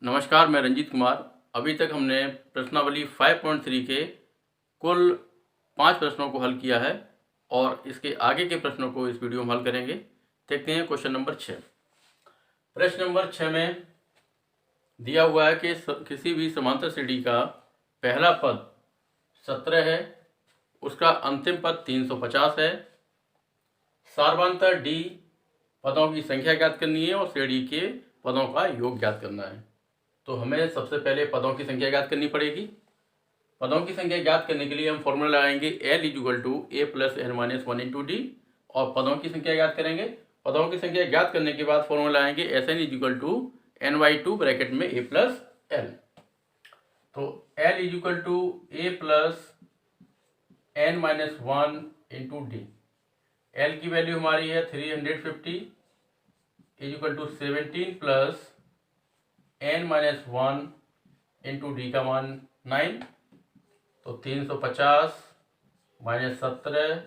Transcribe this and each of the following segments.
नमस्कार, मैं रंजीत कुमार। अभी तक हमने प्रश्नावली 5.3 के कुल 5 प्रश्नों को हल किया है और इसके आगे के प्रश्नों को इस वीडियो में हल करेंगे। देखते हैं क्वेश्चन नंबर 6। प्रश्न नंबर 6 में दिया हुआ है कि किसी भी समांतर श्रेणी का पहला पद 17 है, उसका अंतिम पद 350 है। सार्वधातुक डी पदों की संख्या ज्ञात करनी है और श्रेणी के पदों का योग ज्ञात करना है। तो हमें सबसे पहले पदों की संख्या ज्ञात करनी पड़ेगी। पदों की संख्या ज्ञात करने के लिए हम फॉर्मूला लगाएंगे L = a + n - 1 × d और पदों की संख्या ज्ञात करेंगे। पदों की संख्या ज्ञात करने के बाद फॉर्मूला लगाएंगे Sn = n/2 ब्रैकेट में a + l। तो L = a + n - 1 × d। L की वैल्यू हमारी है 350 = 17 + n - 1 × d का मान 9। तो 350 - 17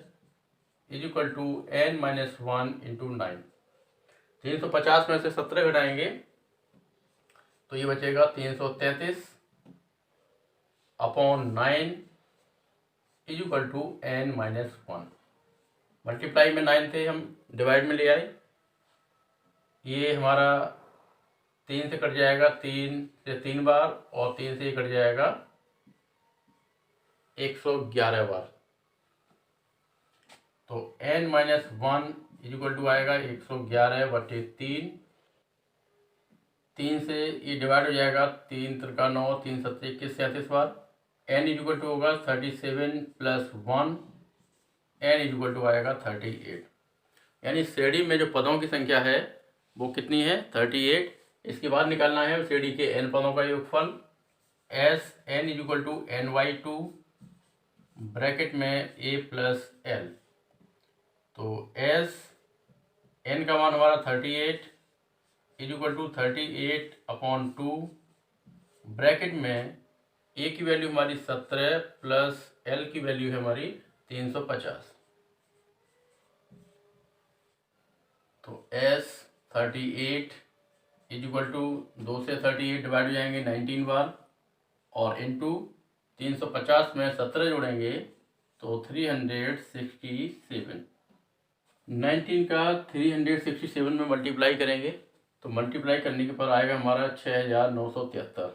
= n - 1 × 9। 350 में से 17 घटाएंगे तो ये बचेगा 333 / 9 = n - 1। मल्टीप्लाई में 9 थे, हम डिवाइड में ले आए। ये हमारा 3 से कट जाएगा 3 से 3 बार और 3 से कट जाएगा 111 बार। तो n - 1 आएगा 111/3। 3 से ये डिवाइड हो जाएगा, 3 × 3 = 9, 3 × 7 = 21, 37 बार। n होगा 37 + 1, n आएगा 38। यानी श्रेणी में जो पदों की संख्या है वो कितनी है? 38। इसके बाद निकालना है श्रेणी के n पदों का योगफल। Sn = n/2 ब्रैकेट में a + l। तो n का मान हमारा 38 = 38/2 ब्रैकेट में a की वैल्यू हमारी 17 प्लस l की वैल्यू है हमारी 350। तो S38 = 2 से 38 डिवाइड हो जाएंगे 19 बार और इंटू 350 में 17 जोड़ेंगे तो 367। 19 का 367 में मल्टीप्लाई करेंगे तो मल्टीप्लाई करने के पर आएगा हमारा 6973।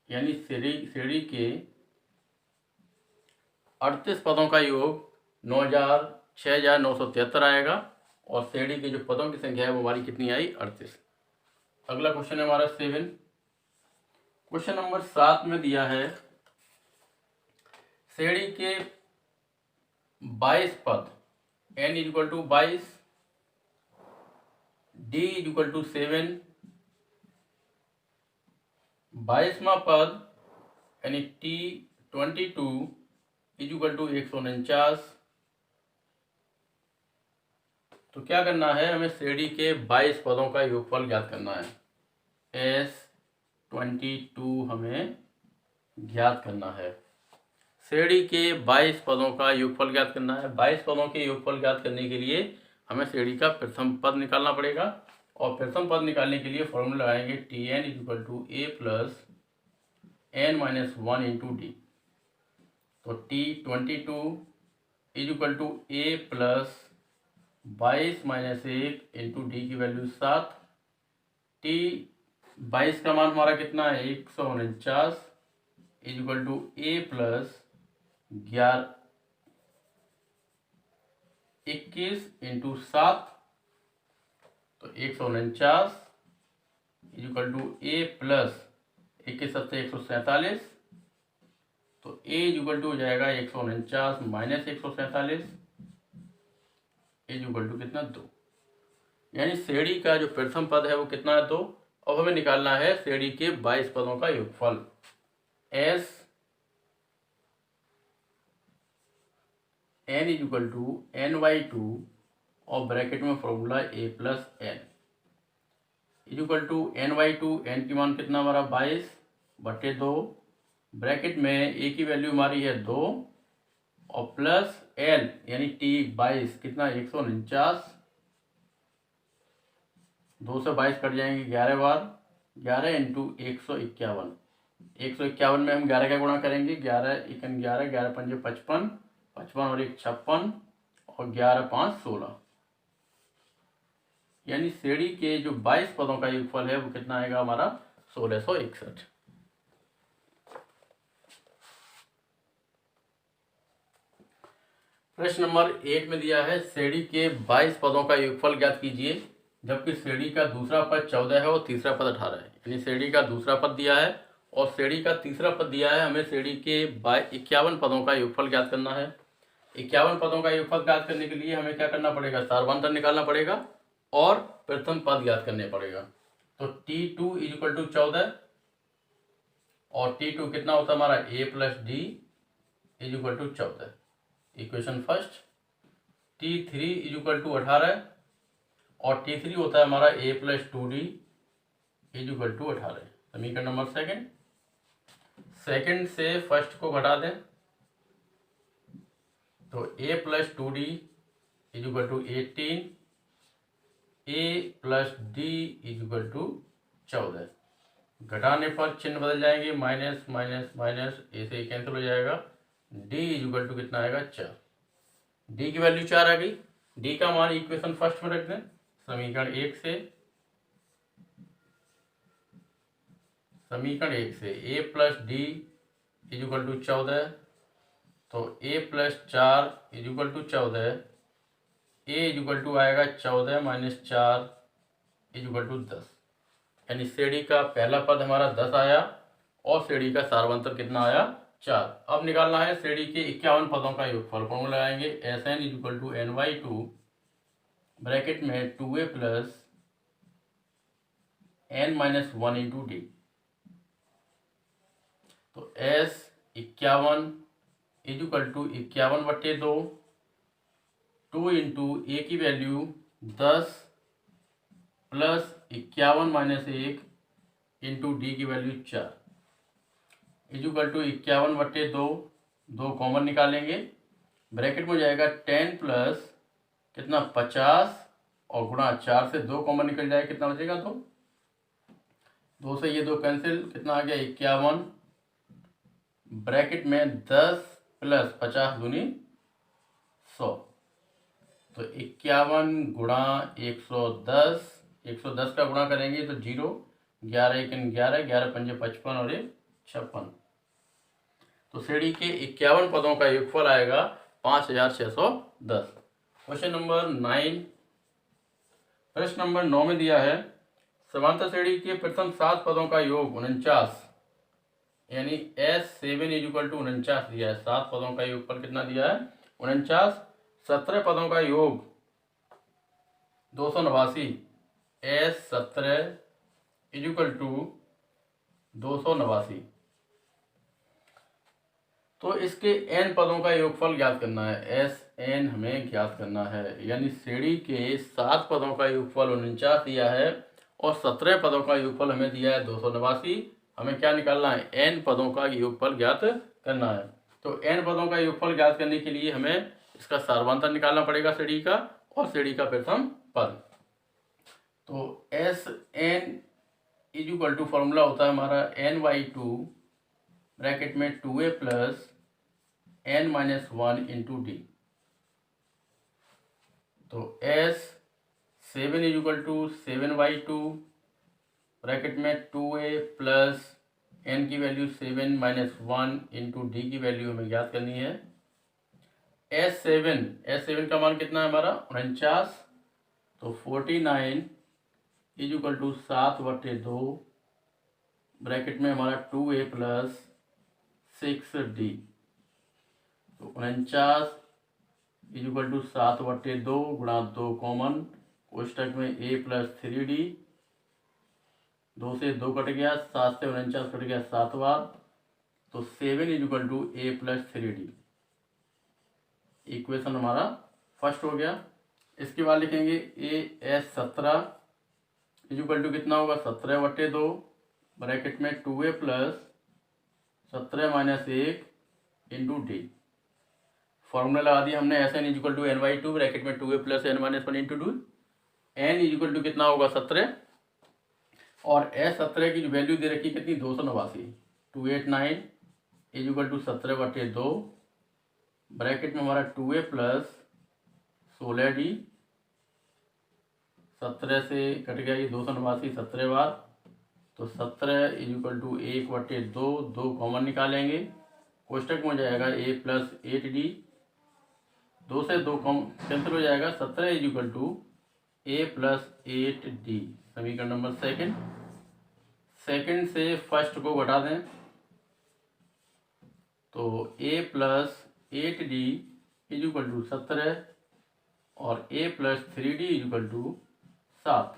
यानी श्रेणी के 38 पदों का योग 6973 आएगा और श्रेणी के जो पदों की संख्या है वो हमारी कितनी आई? 38। अगला क्वेश्चन है हमारा 7। क्वेश्चन नंबर 7 में दिया है श्रेणी के 22 पद n = 22, d = 7, 22वां पद यानी t22 = 149। तो क्या करना है? हमें श्रेणी के 22 पदों का योगफल ज्ञात करना है। S22 हमें ज्ञात करना है। श्रेणी के 22 पदों का योगफल ज्ञात करना है। 22 पदों के योगफल ज्ञात करने के लिए हमें श्रेणी का प्रथम पद निकालना पड़ेगा और प्रथम पद निकालने के लिए फॉर्मूला लगाएंगे Tn = a + n - 1 × d। तो T22 = a + 22 - 1 × d की वैल्यू 7। T22 का मान हमारा कितना है? 149 = a + 21 × 7। तो 149 = a + 21 × 7 = 147। तो a हो जाएगा 149 - 147 कितना? 2। यानी श्रेणी का जो प्रथम पद है वो कितना है? 2। अब हमें निकालना है श्रेणी के 22 पदों का योगफल। S n = n/2 और ब्रैकेट में formula a + n = n/2। n की मान कितना हमारा? 22/2 ब्रैकेट में a की वैल्यू हमारी है 2 और प्लस l यानी T22 कितना? 149। 2 से 22 कट जाएंगे 11 बार, 11 इंटू 151। 151 में हम 11 का गुणा करेंगे, 11 एकन 11, 11 पंजे 55, 55 और 1 56 और 11 5 16। यानी श्रेणी के जो 22 पदों का योगफल है वो कितना आएगा हमारा 1661। प्रश्न नंबर 8 में दिया है श्रेणी के 22 पदों का योगफल ज्ञात कीजिए, जबकि श्रेणी का दूसरा पद 14 है और तीसरा पद 18 है। यानी श्रेणी का दूसरा पद दिया है और श्रेणी का तीसरा पद दिया है, हमें श्रेणी के 51 पदों का योगफल ज्ञात करना है। 51 पदों का योगफल ज्ञात करने के लिए हमें क्या करना पड़ेगा, सारवांतर निकालना पड़ेगा और प्रथम पद ज्ञात करने पड़ेगा। तो T2 इक्वल टू 14 और T2 कितना होता है हमारा a plus D equal to 14, equation first. T3 equal to 18 और T3 होता है हमारा a plus 2d equal to 18, समीकरण नंबर सेकंड। सेकंड से फर्स्ट को घटा दें तो a plus 2d equal to 18, a plus D equal to 14। घटाने पर चिन्ह बदल जाएंगे, माइनस माइनस माइनस, ए से कैंसिल हो जाएगा। d इक्वल टू कितना आएगा 4। d की वैल्यू 4 आ गई। d का मान इक्वेशन फर्स्ट में रख दें, समीकरण 1 से। समीकरण 1 से a plus D equal to 14, तो a plus 4 equal to 14, a equal to आएगा 14 माइनस 4 इक्वल टू 10। यानी श्रेणी का पहला पद हमारा 10 आया और श्रेणी का सारवंतर कितना आया 4। अब निकालना है श्रेणी के 51 पदों का योगफल। फॉर्मूला लगाएंगे Sn equal to n/2 bracket में 2a plus n minus 1 into D. तो S 51 equal to 51/2, 2 into a की value 10 plus 51 minus 1 into D की वैल्यू 4 इक्वल टू 51/2, 2 कॉमन निकालेंगे, ब्रैकेट में हो जाएगा 10 प्लस कितना 50 और गुणा 4 से 2 कॉमन निकल जाएगा, कितना बचेगा 2, 2 से ये 2 कैंसिल, कितना आ गया 51, ब्रैकेट में 10 प्लस 50 दूनी 100। तो 51 गुणा 110, 110 का गुणा करेंगे तो 0, 11 एकन 11, 11 पंजे 55 और 1 56। तो श्रेणी के 51 पदों का योगफल आएगा 5610। Question number 9। प्रश्न नंबर 9 में दिया है समांतर श्रेणी के प्रथम 7 पदों का योग 49, यानी S7 इक्वल टू 49 दिया है। 7 पदों का योगफल कितना दिया है 49। 17 पदों का योग 289, S17 इक्वल टू 289। तो इसके n पदों का योगफल ज्ञात करना है, Sn हमें ज्ञात करना है। यानी श्रेणी के 7 पदों का योगफल 49 दिया है और 17 पदों का योगफल हमें दिया है 289। हमें क्या निकालना है, n पदों का योगफल ज्ञात करना है। तो n पदों का योगफल ज्ञात करने के लिए हमें इसका सारवांतर निकालना पड़ेगा श्रेणी का और श्रेणी का प्रथम पद। तो Sn इक्वल टू फॉर्मूला होता है हमारा n/2 ब्रैकेट में 2a plus n minus 1 into D. तो S7 इक्वल टू 7/2 ब्रैकेट में 2a प्लस n की वैल्यू 7 माइनस 1 इंटू डी की वैल्यू हमें ज्ञात करनी है। S7 का मान कितना है हमारा 49, तो 49 इक्वल टू 7/2 ब्रैकेट में हमारा 2a प्लस 6d। तो 49 इक्वल टू 7/2 गुणा 2 कॉमन, कोष्टक में a प्लस 3d, 2 से 2 कट गया, 7 से 49 कट गया 7 बार, तो 7 equal to a plus 3d। Equation हमारा फर्स्ट हो गया। इसके बाद लिखेंगे S17 इक्वल टू कितना होगा 17/2 ब्रैकेट में 2a plus 17 minus 1 into D. Formula लगा दिया हमने Sn equal to n/2 bracket में 2a plus n minus 1 into D. n equal to कितना होगा 17 और S17 की जो वैल्यू दे रखी है कितनी, 289, 289 इज इक्वल टू 17/2, ब्रैकेट में हमारा 2a प्लस 16d, 17 से कट गया ये 289 17 बार, तो 17 इज इक्वल टू 1/2, 2 कॉमन निकालेंगे, कोष्टक में हो जाएगा a प्लस 8d, 2 से 2 कम कैंसिल हो जाएगा, 17 is equal to a plus 8d। समीकरण नंबर सेकंड से फर्स्ट को घटा दें, तो a plus 8d is equal to 17 और a plus 3d is equal to 7।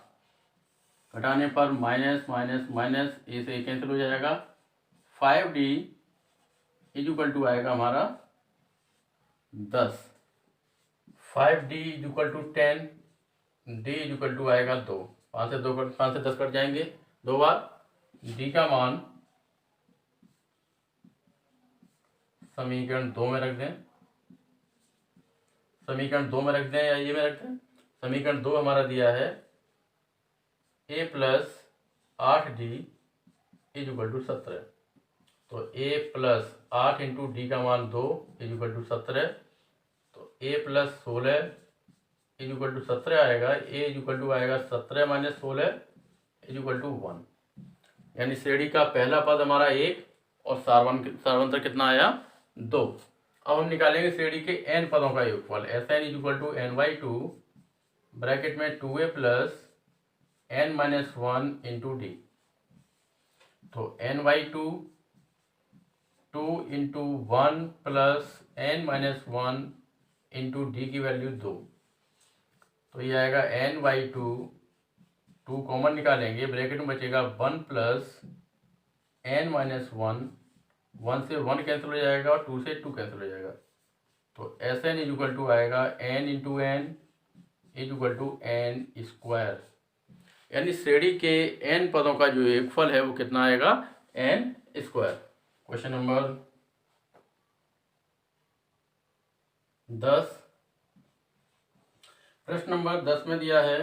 घटाने पर माइनस माइनस माइनस ए से कैंसिल हो जाएगा, 5d इज इक्वल टू आएगा हमारा 10, 5d is equal to 10, d is equal to आएगा 2, 5 से 10 कट जाएंगे 2 बार, d का मान समीकरण 2 में रख दें, समीकरण 2 में रख दें या ये में रख दें। समीकरण 2 हमारा दिया है a plus 8d is equal to 17, तो a प्लस 8 इंटू डी का मान 2 इज इक्वल टू 17, तो a plus 16 is equal to 17 आएगा, a इज इक्वल टू आएगा 17 माइनस 16 इज इक्वल टू 1, यानी श्रेणी का पहला पद हमारा 1 और सारवंतर कितना आया 2। अब हम निकालेंगे श्रेणी के n पदों का योगफल, Sn is equal to n/2 bracket में 2a plus n minus 1 into D, तो n/2 2 into 1 plus n minus 1 into D की वैल्यू 2, तो ये आएगा n/2, 2 कॉमन निकालेंगे, ब्रैकेट में बचेगा 1 प्लस n माइनस 1, 1 से 1 कैंसिल हो जाएगा और 2 से 2 कैंसिल हो जाएगा, तो Sn इज इक्वल टू आएगा n into N is equal to n square, यानी श्रेणी के n पदों का जो योगफल है वो कितना आएगा n स्क्वायर। क्वेश्चन नंबर 10, प्रश्न नंबर 10 में दिया है,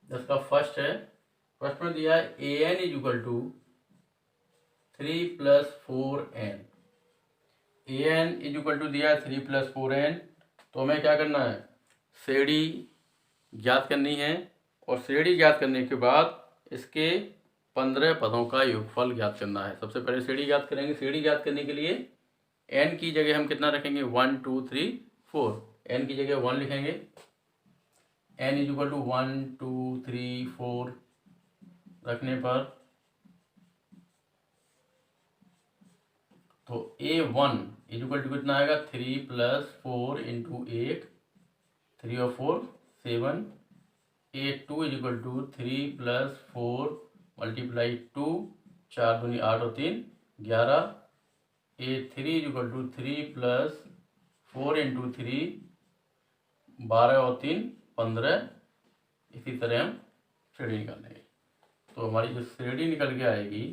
10 का फर्स्ट है, फर्स्ट में दिया है an is equal to 3 plus 4n, an is equal to दिया है 3 प्लस 4n, तो हमें क्या करना है, श्रेणी ज्ञात करनी है, और श्रेणी ज्ञात करने के बाद इसके 15 पदों का योगफल ज्ञात करना है। सबसे पहले श्रेणी ज्ञात करेंगे, श्रेणी ज्ञात करने के लिए n की जगह हम कितना रखेंगे 1 2 3 4, n की जगह 1 लिखेंगे, n इज इक्वल टू 1 2 3 4 रखने पर तो a1 इज इक्वल टू कितना आएगा 3 प्लस 4 इंटू 8, 3 और 4 7, a2 is equal to 3 plus 4 multiply 2, 4 दूनी 8 और 3 11, a3 is equal to 3 plus 4 into 3 12 और 3 15, इसी तरह हम श्रेणी निकालेंगे, तो हमारी जो श्रेणी निकल के आएगी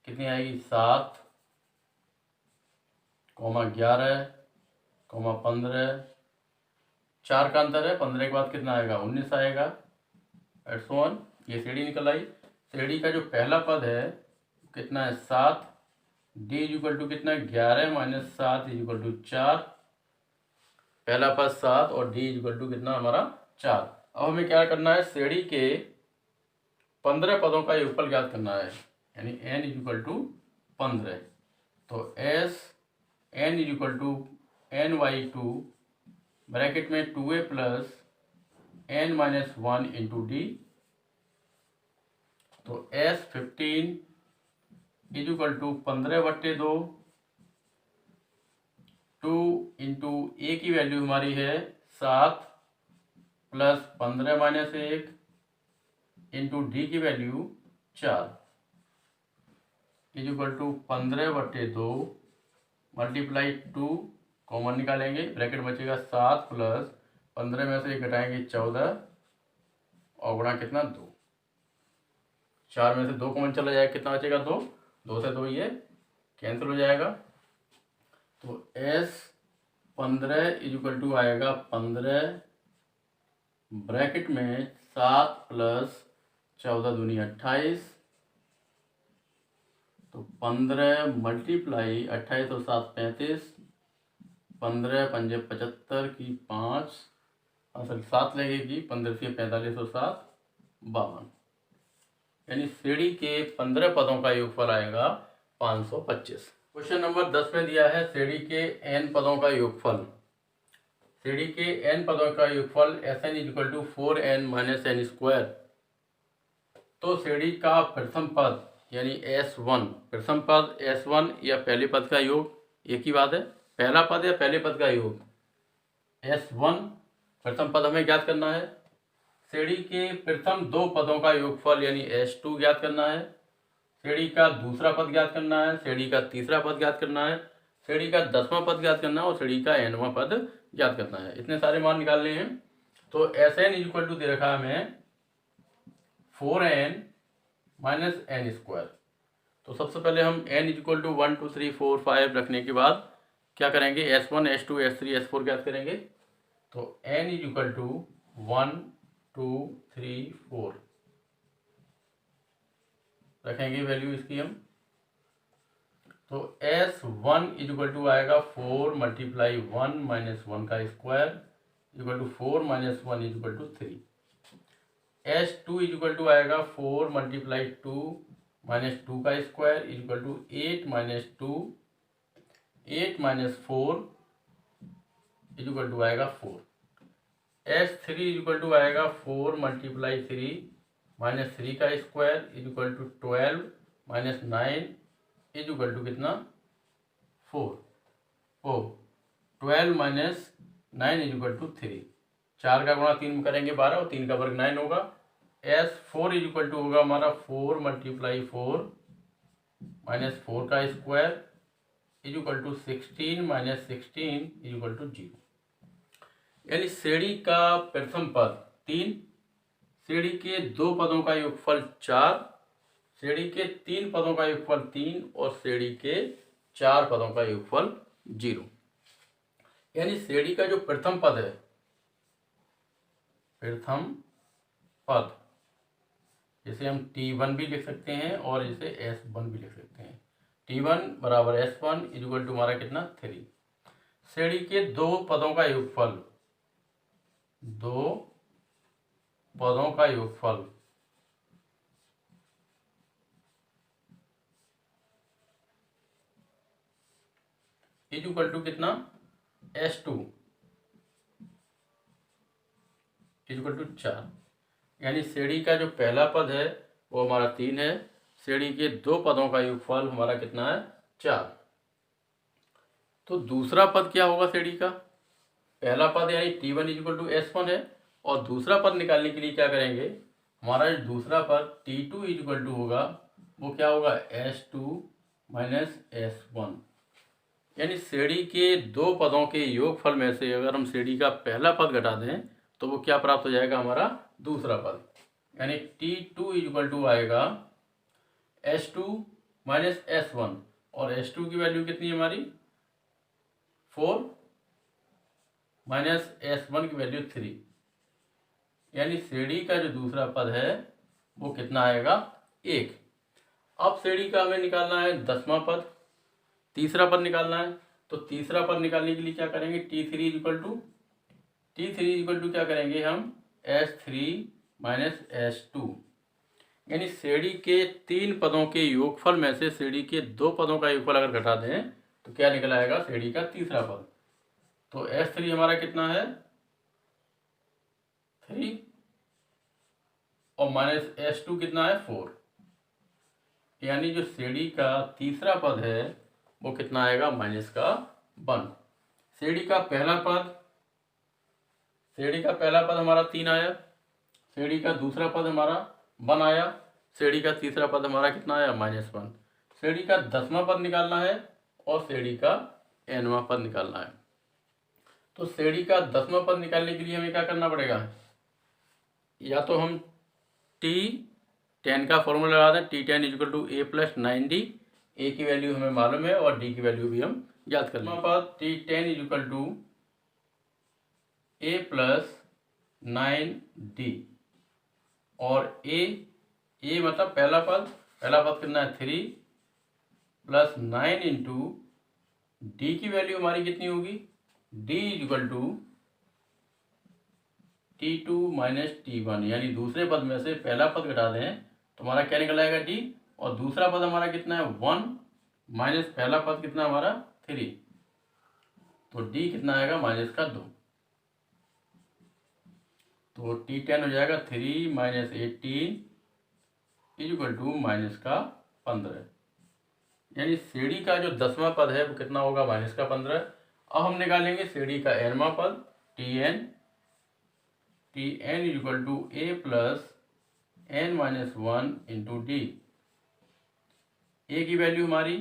कितनी आएगी 7, 11, 15, 4 का अंतर है, 15 के बाद कितना आएगा 19 आएगा, एट्स 1, ये श्रेणी निकल आई। श्रेणी का जो पहला पद है कितना है 7, डी इज इक्वल टू कितना है 11 माइनस 7 इज इक्वल टू 4, पहला पद 7 और डी इज इक्वल टू कितना हमारा 4। अब हमें क्या करना है, श्रेणी के 15 पदों का योगफल ज्ञात करना है, यानी n इज इक्वल टू 15, तो s n is equal to n/2 bracket में 2a plus n minus 1 into D, तो s 15 is equal to 15/2, 2 into a की वैल्यू हमारी है 7 प्लस 15 माइनस 1 इंटू डी की value 4 is equal to 15/2 multiply 2 common निकालेंगे, bracket बचेगा 7 plus 15 में से 1 घटाएंगे 14 और गुणा कितना 2, 4 में से 2 कॉमन चला जाएगा, कितना बचेगा 2, 2 से 2 ये कैंसिल हो जाएगा, तो s 15 इज इक्वल टू आएगा 15 ब्रैकेट में 7 प्लस 14 दूनी 28, तो 15 मल्टीप्लाई 28 और 7 35, 15 पंजे 75 की 5, असल 7 लगेगी, 15 से 45 और 7 52, यानी सीढ़ी के 15 पदों का योगफल आएगा 525। क्वेश्चन नंबर 10 में दिया है सीढ़ी के n पदों का योगफल। सीढ़ी के n पदों का योगफल Sn equal to 4n minus n square. तो सीढ़ी का प्रथम पद यानी S1, प्रथम पद S1 या पहले पद का योग एक ही बात है, पहला पद या पहले पद का योग S1 प्रथम पद हमें ज्ञात करना है। सीढ़ी के प्रथम दो पदों का योगफल यानी S2 ज्ञात करना है। सीढ़ी का दूसरा पद ज्ञात करना है, सीढ़ी का तीसरा पद ज्ञात करना है, सीढ़ी का 10वां पद ज्ञात करना है और सीढ़ी का nवां पद ज्ञात करना है। इतने सारे मान निकालने हैं। तो Sn इक्वल टू दे रखा है हमें 4n माइनस n स्क्वायर। तो सबसे पहले हम n इक्वल टू 1 2 3 4 5 रखने के बाद क्या करेंगे, S1 S2 S3 S4 ज्ञात करेंगे। तो n इक्वल टू 1 2 3 4 रखेंगे वैल्यू इसकी हम। तो S1 इक्वल टू आएगा 4 मल्टीप्लाई 1 माइनस 1 का square equal to 4 minus 1 equal to 3। S2 equal to आएगा 4 मल्टीप्लाई 2 माइनस 2 का square equal to 8 minus 2, 8 minus 4 equal to आएगा 4। S3 इक्वल टू आएगा 4 मल्टीप्लाई 3 माइनस 3 का square equal to 12 minus 9 equal to कितना 4। 12 minus 9 equal to 3। 4 का गुणा 3 में करेंगे 12 और 3 का वर्ग 9 होगा। S4 इक्वल टू होगा हमारा 4 मल्टीप्लाई 4 माइनस 4 का square equal to 16 minus 16 equal to 0। यानी सीढ़ी का प्रथम पद 3, सीढ़ी के दो पदों का योगफल 4, सीढ़ी के 3 पदों का योगफल 3 और सीढ़ी के 4 पदों का योगफल 0। यानी सीढ़ी का जो प्रथम पद है, प्रथम पद, जिसे हम T1 भी लिख सकते हैं और इसे S1 भी लिख सकते हैं। T1 बराबर S1 इक्वल टू हमारा कितना 3। सीढ़ी के दो पदों का योगफल, दो पदों का योगफल इक्वल टू कितना S2 इक्वल टू 4। यानी सीढ़ी का जो पहला पद है वो हमारा 3 है, सीढ़ी के दो पदों का योगफल हमारा कितना है 4। तो दूसरा पद क्या होगा सीढ़ी का, पहला पद यानी T1 इक्वल टू S1 है और दूसरा पद निकालने के लिए क्या करेंगे, हमारा जो दूसरा पद T2 इक्वल टू होगा वो क्या होगा S2 माइनस S1। यानी सीढ़ी के दो पदों के योगफल में से अगर हम सीढ़ी का पहला पद घटा दें तो वो क्या प्राप्त हो जाएगा, हमारा दूसरा पद। यानी T2 इक्वल टू आएगा S2 माइनस S1 और S2 की वैल्यू कितनी है हमारी 4 माइनस S1 की वैल्यू 3। यानी सीढ़ी का जो दूसरा पद है वो कितना आएगा 1। अब सीढ़ी का हमें निकालना है 10वां पद, तीसरा पद निकालना है। तो तीसरा पद निकालने के लिए क्या करेंगे, T3 इक्वल टू क्या करेंगे हम S3 माइनस S2। यानी सीढ़ी के 3 पदों के योगफल में से सीढ़ी के 2 पदों का योगफल अगर घटा दें तो क्या निकल आएगा सीढ़ी का तीसरा पद। तो S3 हमारा कितना है 3 और माइनस S2 कितना है 4। यानी जो सीढ़ी का तीसरा पद है वो कितना आएगा माइनस का 1। सीढ़ी का पहला पद हमारा 3 आया, सीढ़ी का दूसरा पद हमारा 1 आया, सीढ़ी का तीसरा पद हमारा कितना आया -1। सीढ़ी का 10वां पद निकालना है और सीढ़ी का nवां पद निकालना है। तो सीढ़ी का 10वां पद निकालने के लिए हमें क्या करना पड़ेगा, या तो हम T10 का फॉर्मूला लगा दें, T10 equal to A plus 9D। A की वैल्यू हमें मालूम है और D की वैल्यू भी हम याद कर लें। हमारे पास T10 equal to A plus 9D और ए मतलब पहला पद कितना है 3 प्लस 9 इंटू डी की वैल्यू हमारी कितनी होगी, D equal to T2 minus T1, यानी दूसरे पद में से पहला पद घटा दें तो हमारा क्या निकल आएगा D, और दूसरा पद हमारा कितना है 1 माइनस पहला पद कितना हमारा 3, तो D कितना आएगा माइनस का 2, तो T10 हो जाएगा 3 माइनस 18 इक्वल टू माइनस का 15, यानी सीढ़ी का जो 10वां पद है वो कितना होगा माइनस का 15। अब हम निकालेंगे सीढ़ी का nवां पद Tn equal to a plus n minus 1 into d. A की वैल्यू हमारी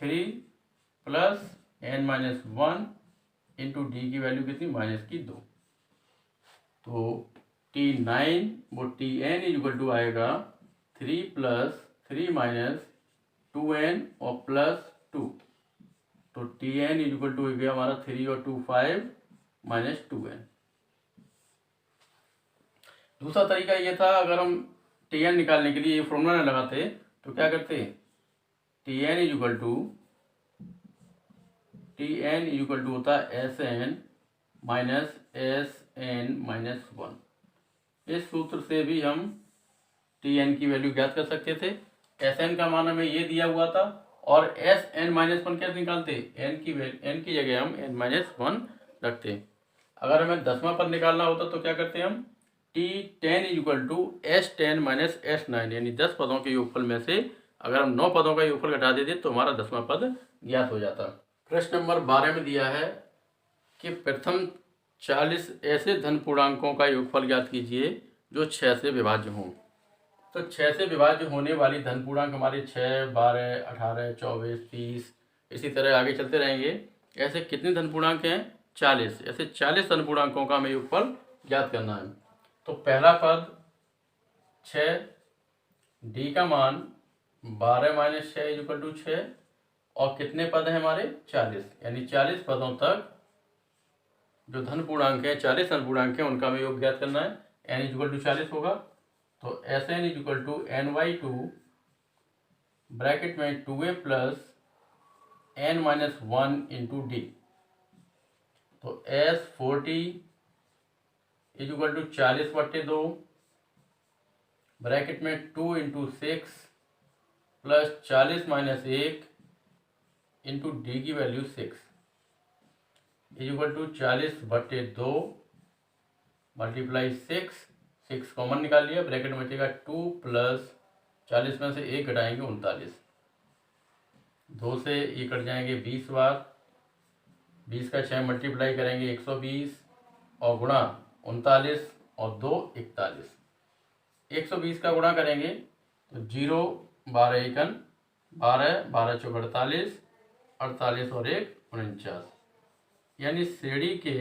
3 plus n minus 1 into D की वैल्यू कितनी माइनस की 2, तो T9 वो Tn इक्वल टू आएगा 3 प्लस 3 माइनस 2n और प्लस 2, तो Tn इक्वल टू हो गया हमारा 3 और 2 5 माइनस 2n। दूसरा तरीका ये था, अगर हम Tn निकालने के लिए ये फॉर्मूला न लगाते तो क्या करते, Tn इक्वल टू होता है Sn माइनस Sn माइनस 1। इस सूत्र से भी हम Tn की वैल्यू ज्ञात कर सकते थे। Sn का मान हमें ये दिया हुआ था, और Sn माइनस 1 कैसे निकालते, n की जगह हम n माइनस 1 रखते। अगर हमें 10वां पद निकालना होता तो क्या करते हम, T10 equal to S10 minus S9, यानी 10 पदों के योगफल में से अगर हम 9 पदों का योगफल घटा देते तो हमारा 10वां पद ज्ञात हो जाता। प्रश्न नंबर 12 में दिया है कि प्रथम 40 ऐसे धन पूर्णांकों का योगफल ज्ञात कीजिए जो 6 से विभाज्य हों। तो 6 से विभाज्य होने वाली धन पूर्णांक हमारे 6, 12, 18, 24, 30 इसी तरह आगे चलते रहेंगे। ऐसे कितने धन पूर्णांक हैं, 40। ऐसे 40 धन पूर्णांकों का हमें योगफल ज्ञात करना है। तो पहला पद 6, डी का मान 12 माइनस 6 इक्वल टू 6, और कितने पद हैं हमारे 40, यानी 40 पदों तक जो धन पूर्णांक है 40 धन पूर्णांक है उनका हमें योग ज्ञात करना है। n इक्वल टू 40 होगा, तो Sn equal to n/2 bracket में 2a plus n minus 1 into D, तो S40 इक्वल टू 40/2 ब्रैकेट में 2 into 6 plus 40 minus 1 into D की value 6 equal to 40/2 multiply 6 common निकाल लिया, ब्रैकेट में बचेगा 2 प्लस 40 में से 1 घटाएंगे 39, 2 से ये कट जाएंगे 20 बार, 20 का 6 मल्टीप्लाई करेंगे 120 और गुणा 39 और 2 41, 120 का गुणा करेंगे तो 0 12 एकन 12, 12 चौक 48, 48 और 1 49, यानी श्रेणी के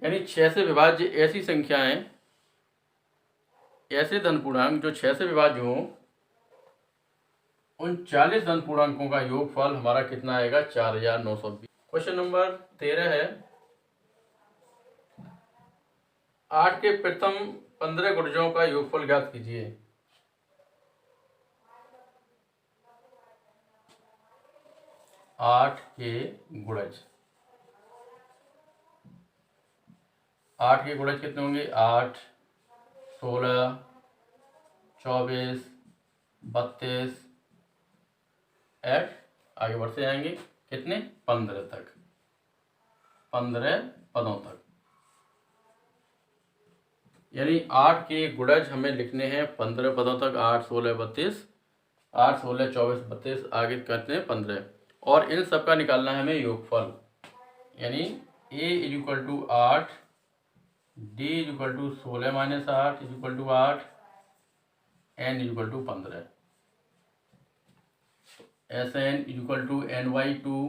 यानी 6 से विभाज्य ऐसी संख्याएं, ऐसे धन पूर्णांक जो 6 से विभाज्य हों, उन 40 धन पूर्णांकों का योगफल हमारा कितना आएगा 4920। क्वेश्चन नंबर 13 है, 8 के प्रथम 15 गुणजों का योगफल ज्ञात कीजिए। आठ के गुणज, 8 के गुणज कितने होंगे, 8, 16, 24, 32, आगे बढ़ते जाएंगे कितने 15 तक, 15 पदों तक, यानी 8 के गुणज हमें लिखने हैं 15 पदों तक। 8, 16, 32, 8, 16, 24, 32 आगे करते हैं 15, और इन सब का निकालना है हमें योगफल, यानी a equal to 8, d equal to 16 minus 8 equal to 8, n equal to 15, Sn equal to n/2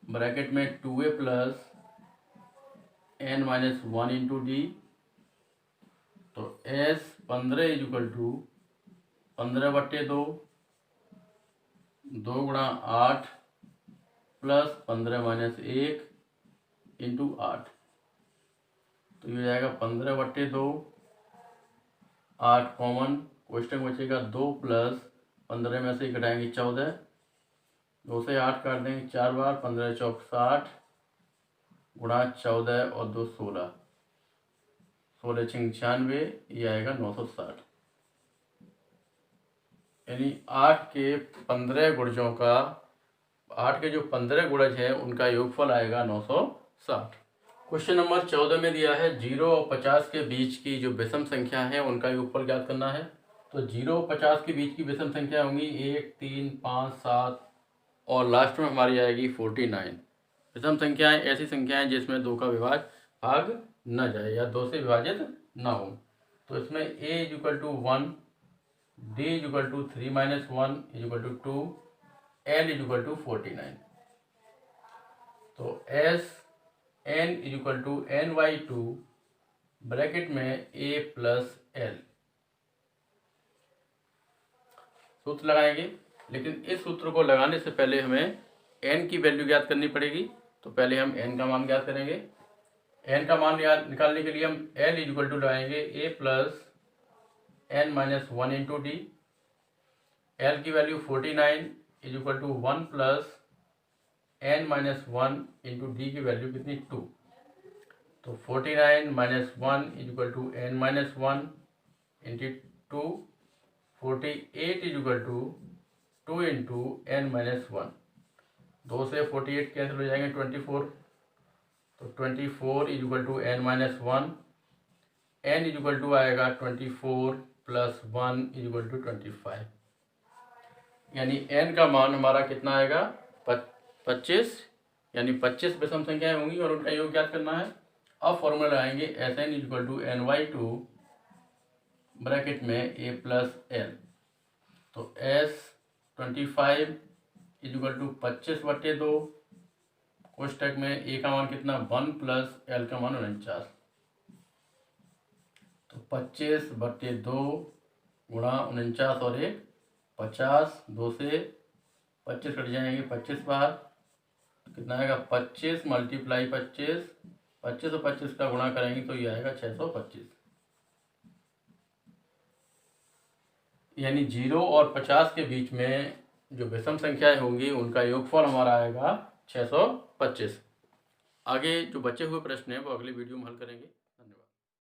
bracket में 2a plus n minus 1 into D, तो S15 इक्वल टू 15/2, 2 गुणा 8 प्लस 15 माइनस 1 इंटू 8, तो ये हो जाएगा 15/2, 8 कॉमन, क्वेश्चन बचेगा 2 plus 15 में से घटाएंगे 14, 2 से 8 काट देंगे 4 बार, 15 चौक 60 गुणा 14 और 2 16, 16 छिंग 96, ये आएगा 960। यानी 8 के 15 गुणजों का 8 के जो 15 गुणज हैं उनका योगफल आएगा 960। क्वेश्चन नंबर 14 में दिया है 0 और 50 के बीच की जो विषम संख्या है उनका योगफल ज्ञात करना है। तो 0 और 50 के बीच की विषम संख्या होंगी 1, 3, 5, 7 और लास्ट में हमारी आएगी 49। विषम संख्याएं ऐसी संख्याएं जिसमें 2 का भाग न जाए या 2 से विभाजित ना हो। तो इसमें a = 1, d = 3 - 1 = 2, l = 49। तो s n = n/2 ब्रैकेट में a + l सूत्र लगाएंगे। लेकिन इस सूत्र को लगाने से पहले हमें n की वैल्यू ज्ञात करनी पड़ेगी। तो पहले हम n का मान ज्ञात करेंगे। n का मान निकालने के लिए हम l = लगाएंगे a + n - 1 × d। l की वैल्यू 49 = 1 + n - 1 × d की वैल्यू कितनी 2। तो 49 - 1 = n - 1 × 2, 48 = 2 × n - 1। 2 से 48 कैंसिल हो जाएंगे 24। तो 24 = n - 1, n = आएगा 24 + 1 = 25। यानी n का मान हमारा कितना आएगा 25। यानी 25 विषम संख्याएं होंगी और उनका योग ज्ञात करना है। अब फॉर्मूला लगाएंगे Sn = n/2 ब्रैकेट में a + l। तो S25 = 25/2 कोष्टक में a का मान कितना 1 + l का मान 49। तो 25/2 गुणा 49 और 1 50, 2 से 25 कट जाएंगे 25 बाहर, तो कितना आएगा 25 × 25, 25 और 25 का गुणा करेंगे तो ये आएगा 625। यानी 0 और 50 के बीच में जो विषम संख्याएं होंगी उनका योगफल हमारा आएगा 625। आगे जो बचे हुए प्रश्न हैं वो अगले वीडियो में हल करेंगे।